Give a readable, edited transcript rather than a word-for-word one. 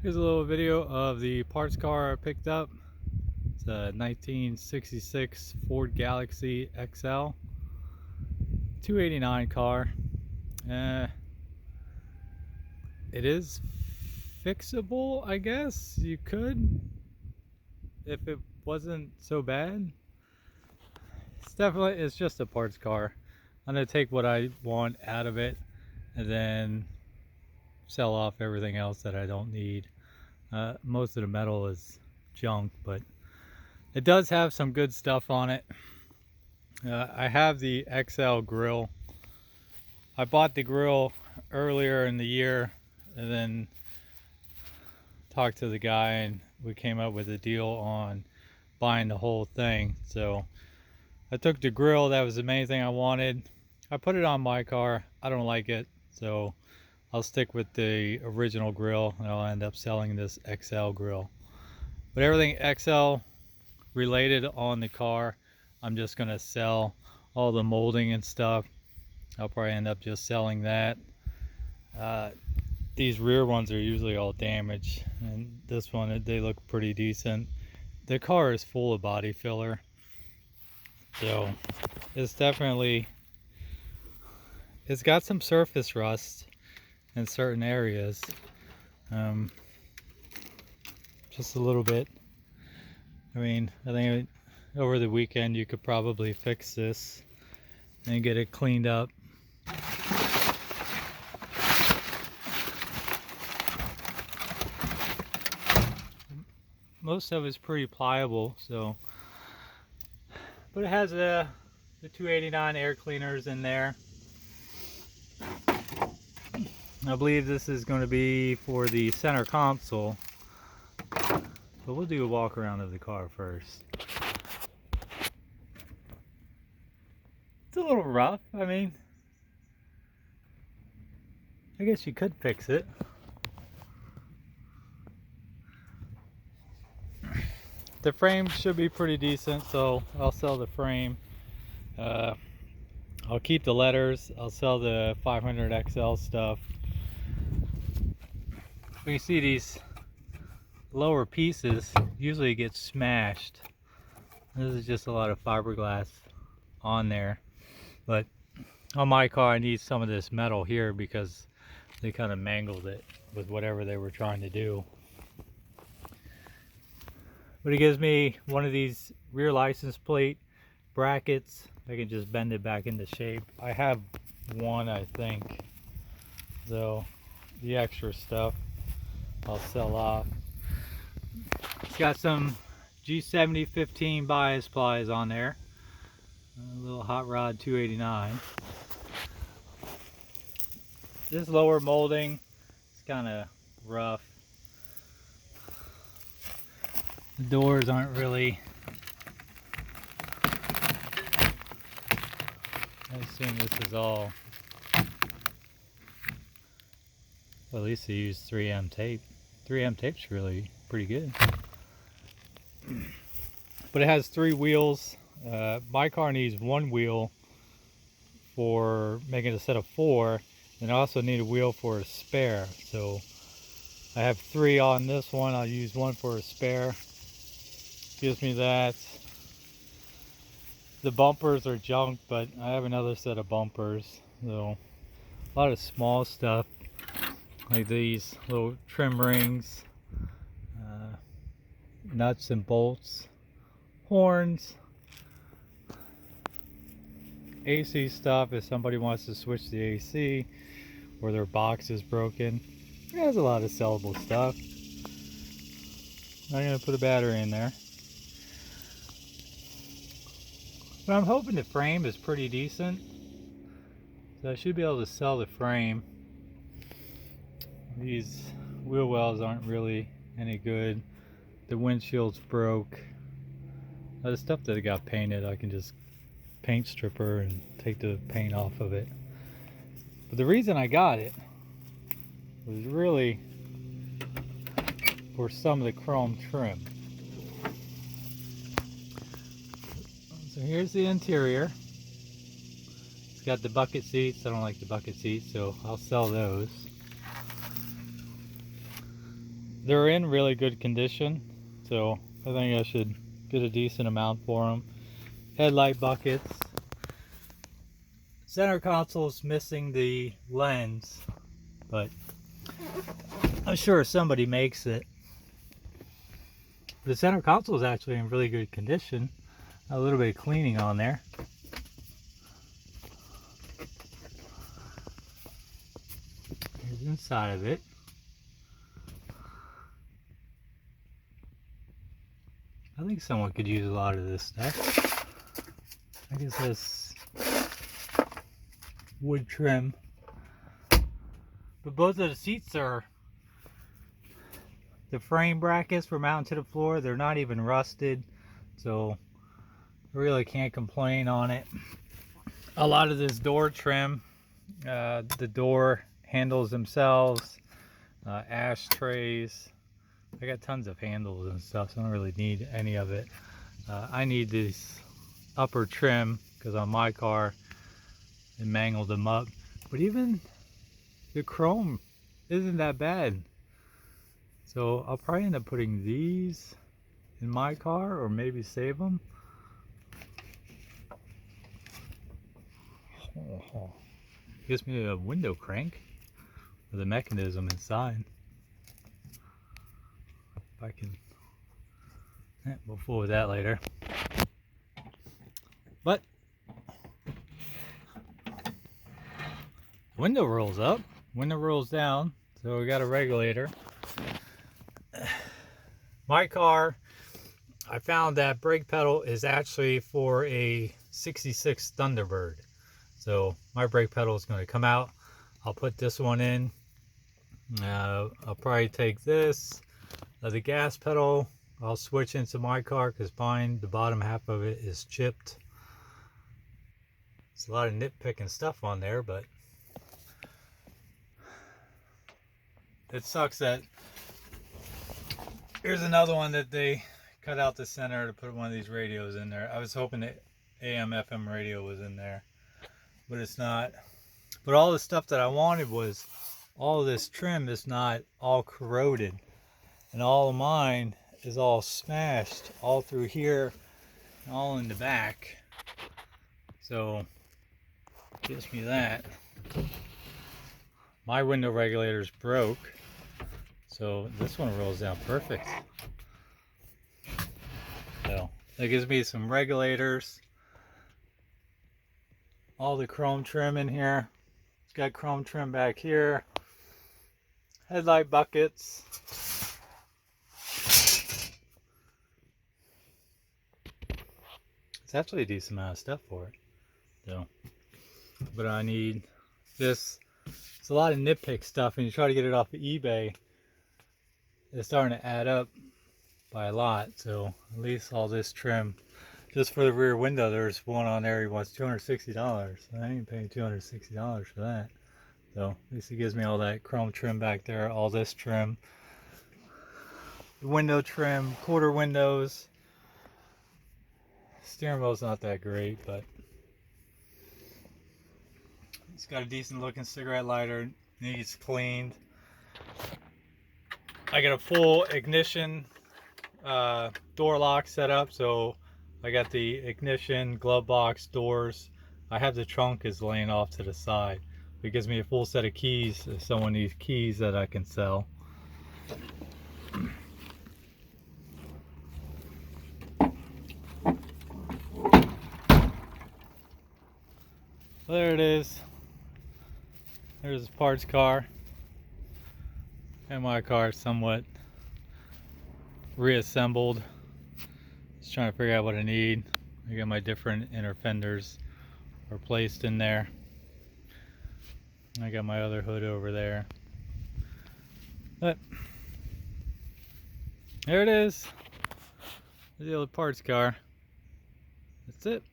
Here's a little video of the parts car I picked up. It's a 1966 Ford Galaxie XL 289 car. Uh, it is fixable, I guess. You could, if it wasn't so bad. It's just a parts car. I'm gonna take what I want out of it and then sell off everything else that I don't need. Most of the metal is junk, but it does have some good stuff on it. I have the XL grill. I bought the grill earlier in the year and then talked to the guy and we came up with a deal on buying the whole thing. So I took the grill. That was the main thing I wanted. I put it on my car. I don't like it, so I'll stick with the original grill and I'll end up selling this XL grill. But everything XL related on the car, I'm just gonna sell. All the molding and stuff, I'll probably end up just selling that. These rear ones are usually all damaged, and this one, they look pretty decent. The car is full of body filler, so it's got some surface rust in certain areas, just a little bit. I mean, I think over the weekend you could probably fix this and get it cleaned up. Most of it's pretty pliable, so, but it has the 289 air cleaners in there. I believe this is going to be for the center console, but we'll do a walk around of the car first. It's a little rough. I mean, I guess you could fix it. The frame should be pretty decent, so I'll sell the frame. I'll keep the letters. I'll sell the 500 XL stuff. When you see these lower pieces, usually get smashed. This is just a lot of fiberglass on there. But on my car, I need some of this metal here because they kind of mangled it with whatever they were trying to do. But it gives me one of these rear license plate brackets. I can just bend it back into shape. I have one, I think. So the extra stuff I'll sell off. It's got some G7015 bias plies on there. A little hot rod 289. This lower molding is kind of rough. The doors aren't really, I assume this is all, well, at least they use 3M tape. 3M tape's really pretty good. But it has 3 wheels. My car needs 1 wheel for making a set of 4, and I also need a wheel for a spare. So I have 3 on this one. I'll use 1 for a spare. Gives me that. The bumpers are junk, but I have another set of bumpers. So a lot of small stuff like these little trim rings, nuts and bolts, horns, AC stuff if somebody wants to switch the AC or their box is broken. It has a lot of sellable stuff. I'm gonna put a battery in there. But I'm hoping the frame is pretty decent, so I should be able to sell the frame. These wheel wells aren't really any good. The windshield's broke. The stuff that got painted, I can just paint stripper and take the paint off of it. But the reason I got it was really for some of the chrome trim. So here's the interior. It's got the bucket seats. I don't like the bucket seats, so I'll sell those. they're in really good condition, so I think I should get a decent amount for them. Headlight buckets. Center console's missing the lens, but I'm sure somebody makes it. The center console is actually in really good condition. A little bit of cleaning on there. Here's inside of it. I think someone could use a lot of this stuff. I guess this wood trim. But both of the seats are, the frame brackets were mounted to the floor. They're not even rusted, so I really can't complain on it. A lot of this door trim, the door handles themselves, ashtrays. I got tons of handles and stuff, so I don't really need any of it. I need this upper trim because on my car it mangled them up. But even the chrome isn't that bad. So I'll probably end up putting these in my car or maybe save them. Oh, gives me a window crank with a mechanism inside. If I can, we'll fool with that later. But window rolls up, window rolls down, so we got a regulator. My car, I found that brake pedal is actually for a 66 Thunderbird. So my brake pedal is going to come out. I'll put this one in. I'll probably take this. The gas pedal, I'll switch into my car because mine, the bottom half of it is chipped. It's a lot of nitpicking stuff on there, but it sucks that here's another one that they cut out the center to put one of these radios in there. I was hoping the AM FM radio was in there, but it's not. But all the stuff that I wanted was, all of this trim is not all corroded, and all of mine is all smashed all through here, all in the back. So gives me that. My window regulator's broke, so this one rolls down perfect. So that gives me some regulators. All the chrome trim in here. It's got chrome trim back here. Headlight buckets. It's actually a decent amount of stuff for it. So, but I need this. It's a lot of nitpick stuff, and you try to get it off of eBay, it's starting to add up by a lot. So at least all this trim, just for the rear window, there's one on there he wants $260. I ain't paying $260 for that. So at least it gives me all that chrome trim back there, all this trim, the window trim, quarter windows. Steering wheel's not that great, but it's got a decent looking cigarette lighter, needs cleaned. I got a full ignition door lock set up, so I got the ignition, glove box, doors. I have the trunk is laying off to the side. It gives me a full set of keys if someone needs keys that I can sell. There it is. There's the parts car. And my car is somewhat reassembled. Just trying to figure out what I need. I got my different inner fenders are placed in there. I got my other hood over there. But there it is. The old parts car. That's it.